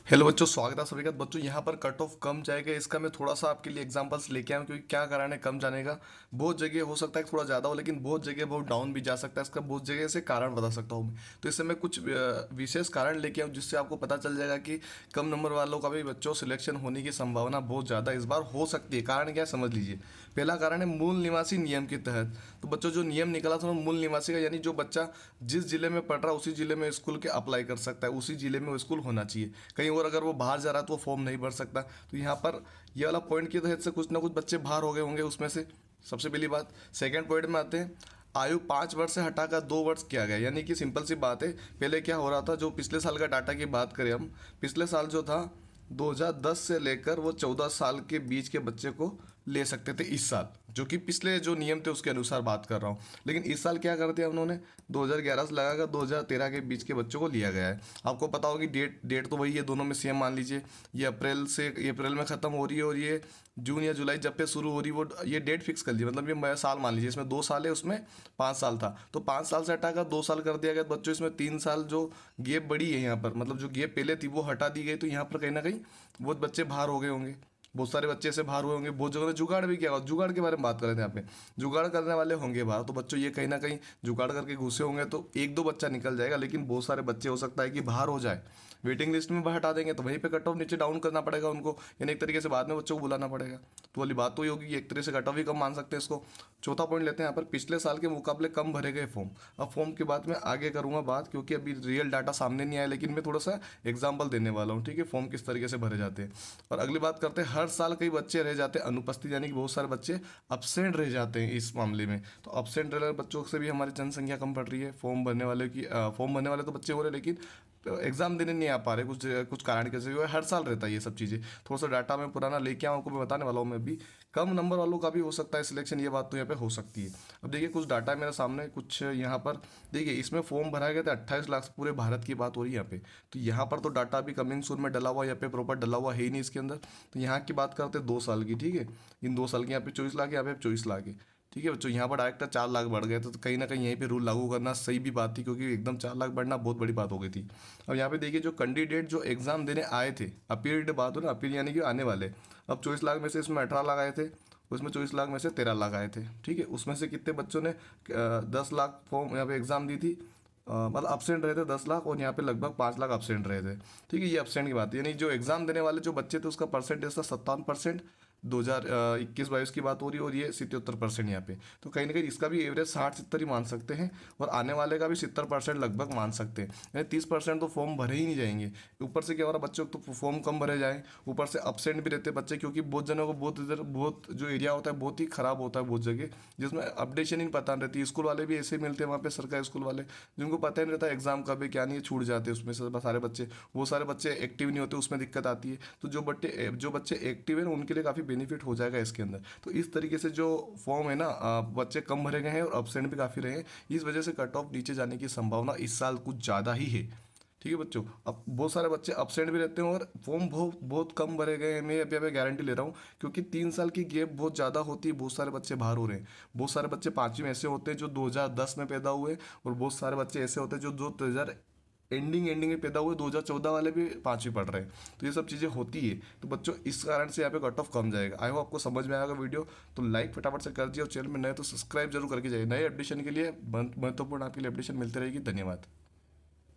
Hello बच्चों, स्वागत है सभी का। बच्चों यहाँ पर कट ऑफ कम जाएगा, इसका मैं थोड़ा सा आपके लिए एग्जांपल्स लेके आया हूँ क्योंकि क्या कारण है कम जाने का। बहुत जगह हो सकता है कि थोड़ा ज़्यादा हो, लेकिन बहुत जगह बहुत डाउन भी जा सकता है। इसका बहुत जगह से कारण बता सकता हूँ मैं। तो इससे मैं कुछ विशेष कारण लेके आऊँ जिससे आपको पता चल जाएगा कि कम नंबर वालों का भी बच्चों सिलेक्शन होने की संभावना बहुत ज़्यादा इस बार हो सकती है। कारण क्या है समझ लीजिए। पहला कारण है मूल निवासी नियम के तहत। तो बच्चों जो नियम निकला था वो मूल निवासी का, यानी जो बच्चा जिस जिले में पढ़ रहा है उसी जिले में स्कूल के अप्लाई कर सकता है, उसी जिले में वो स्कूल होना चाहिए। कहीं और अगर वो बाहर जा रहा है तो वो फॉर्म नहीं भर सकता। तो यहाँ पर ये वाला पॉइंट की तहत से कुछ ना कुछ बच्चे बाहर हो गए होंगे उसमें से। सबसे पहली बात। सेकंड पॉइंट में आते हैं। आयु 5 वर्ष से हटाकर 2 वर्ष किया गया, यानी कि सिंपल सी बात है। पहले क्या हो रहा था, जो पिछले साल का डाटा की बात करें हम, पिछले साल जो था 2010 से लेकर वो 14 साल के बीच के बच्चे को ले सकते थे इस साल, जो कि पिछले जो नियम थे उसके अनुसार बात कर रहा हूँ। लेकिन इस साल क्या कर दिया उन्होंने, 2011 से लगाकर 2013 के बीच के बच्चों को लिया गया है। आपको पता होगी डेट डेट तो वही है, दोनों में सेम मान लीजिए। ये अप्रैल में ख़त्म हो रही है और ये जून या जुलाई जब पे शुरू हो रही है, वो ये डेट फिक्स कर ली। मतलब ये साल मान लीजिए, इसमें 2 साल है, उसमें 5 साल था, तो 5 साल से हटाकर 2 साल कर दिया गया। बच्चों इसमें 3 साल जो गैप बड़ी है यहाँ पर, मतलब जो गैप पहले थी वो हटा दी गई। तो यहाँ पर कहीं ना कहीं बहुत बच्चे बाहर हो गए होंगे, बहुत सारे बच्चे ऐसे बाहर हुए होंगे। बहुत जगह ने जुगाड़ भी किया होगा, जुगाड़ के बारे में बात कर रहे थे यहाँ पे। जुगाड़ करने वाले होंगे बाहर, तो बच्चों ये कहीं ना कहीं जुगाड़ करके घुसे होंगे तो एक दो बच्चा निकल जाएगा, लेकिन बहुत सारे बच्चे हो सकता है कि बाहर हो जाए। वेटिंग लिस्ट में हटा देंगे तो वहीं पे कट ऑफ नीचे डाउन करना पड़ेगा उनको, यानी एक तरीके से बाद में बच्चों को बुलाना पड़ेगा। तो वाली बात तो ये होगी कि एक तरह से कट ऑफ ही कम मान सकते हैं इसको। चौथा पॉइंट लेते हैं यहाँ पर, पिछले साल के मुकाबले कम भरे गए फॉर्म। अब फॉर्म की बात मैं आगे करूंगा बात, क्योंकि अभी रियल डाटा सामने नहीं आया, लेकिन मैं थोड़ा सा एग्जाम्पल देने वाला हूँ, ठीक है, फॉर्म किस तरीके से भरे जाते हैं। और अगली बात करते हैं, हर साल कई बच्चे रह जाते हैं अनुपस्थित, यानी कि बहुत सारे बच्चे अपसेंट रह जाते हैं इस मामले में। तो अपसेंट रह रहे बच्चों से भी हमारी जनसंख्या कम बढ़ रही है। फॉर्म भरने वाले तो बच्चे हो रहे हैं, लेकिन एग्जाम देने नहीं आ पा रहे, कुछ कुछ कारण कैसे हुए। हर साल रहता है ये सब चीज़ें। थोड़ा सा डाटा मैं पुराना लेके आऊँ, आपको मैं बताने वाला हूँ। मैं भी कम नंबर वालों का भी हो सकता है सिलेक्शन, ये बात तो यहाँ पे हो सकती है। अब देखिए कुछ डाटा है मेरे सामने, कुछ यहाँ पर देखिए। इसमें फॉर्म भराए गए थे 28 लाख, पूरे भारत की बात हो रही है यहाँ पे। तो यहाँ पर तो डाटा अभी कमिंग सून में डला हुआ, यहाँ पे प्रॉपर डला हुआ है ही नहीं इसके अंदर। तो यहाँ की बात करते हैं 2 साल की, ठीक है। इन 2 साल की यहाँ पे 24 लाख, यहाँ पे 24 लाख है, ठीक है बच्चों। यहाँ पर डायरेक्ट 4 लाख बढ़ गए थे, तो कहीं ना कहीं यहीं पे रूल लागू करना सही भी बात थी, क्योंकि एकदम 4 लाख बढ़ना बहुत बड़ी बात हो गई थी। अब यहाँ पे देखिए जो कैंडिडेट जो एग्जाम देने आए थे, अपील बात हो ना, अपील यानी कि आने वाले। अब 24 लाख में से इसमें 18 लाख आए थे, उसमें 24 लाख में से 13 लाख आए थे, ठीक है। उसमें से कितने बच्चों ने 10 लाख फॉर्म यहाँ पे एग्जाम दी थी, मतलब अपसेंट रहे थे 10 लाख, और यहाँ पे लगभग 5 लाख अपसेंट रहे थे, ठीक है। ये अपसेंट की बात है, यानी जो एग्जाम देने वाले जो बच्चे थे उसका परसेंटेज था 57%। 2021-22 की बात हो रही है, और ये 77% यहाँ पे। तो कहीं ना कहीं इसका भी एवरेज 60-70 ही मान सकते हैं, और आने वाले का भी 70% लगभग मान सकते हैं। यानी 30% तो फॉर्म भरे ही नहीं जाएंगे। ऊपर से क्या हो रहा है, बच्चों को तो फॉर्म कम भरे जाए, ऊपर से अपसेंट भी रहते हैं बच्चे, क्योंकि बहुत जनों को बहुत इधर बहुत जो एरिया होता है बहुत ही खराब होता है बहुत जगह, जिसमें अपडेशन ही नहीं पता नहीं रहती। स्कूल वाले भी ऐसे मिलते हैं वहाँ पे, सरकारी स्कूल वाले, जिनको पता ही नहीं रहता एग्जाम कब है क्या नहीं है, छूट जाते हैं उसमें से सारे बच्चे। वो सारे बच्चे एक्टिव नहीं होते, उसमें दिक्कत आती है। तो जो बच्चे एक्टिव है ना, उनके लिए काफ़ी बेनिफिट हो जाएगा इसके अंदर। तो इस तरीके से जो फॉर्म है ना, बच्चे कम भरे गए हैं और अपसेंट भी काफ़ी रहे हैं। इस वजह से कट ऑफ नीचे जाने की संभावना इस साल कुछ ज़्यादा ही है, ठीक है बच्चों। अब बहुत सारे बच्चे अपसेंट भी रहते हैं और फॉर्म बहुत बहुत कम भरे गए हैं। मैं अभी अभी गारंटी ले रहा हूँ, क्योंकि 3 साल की गैप बहुत ज़्यादा होती है, बहुत सारे बच्चे बाहर हो रहे हैं। बहुत सारे बच्चे पाँचवीं में ऐसे होते हैं जो 2010 में पैदा हुए, और बहुत सारे बच्चे ऐसे होते हैं जो 2000 एंडिंग में पैदा हुए, 2014 वाले भी पाँचवीं पढ़ रहे हैं। तो ये सब चीज़ें होती है। तो बच्चों इस कारण से यहाँ पे कट ऑफ कम जाएगा। आई होप आपको समझ में आएगा वीडियो। तो लाइक फटाफट से कर दिए, और चैनल में नए तो सब्सक्राइब जरूर करके जाइए। नए अपडेशन के लिए महत्वपूर्ण आपके लिए अपडेशन मिलते रहेगी। धन्यवाद।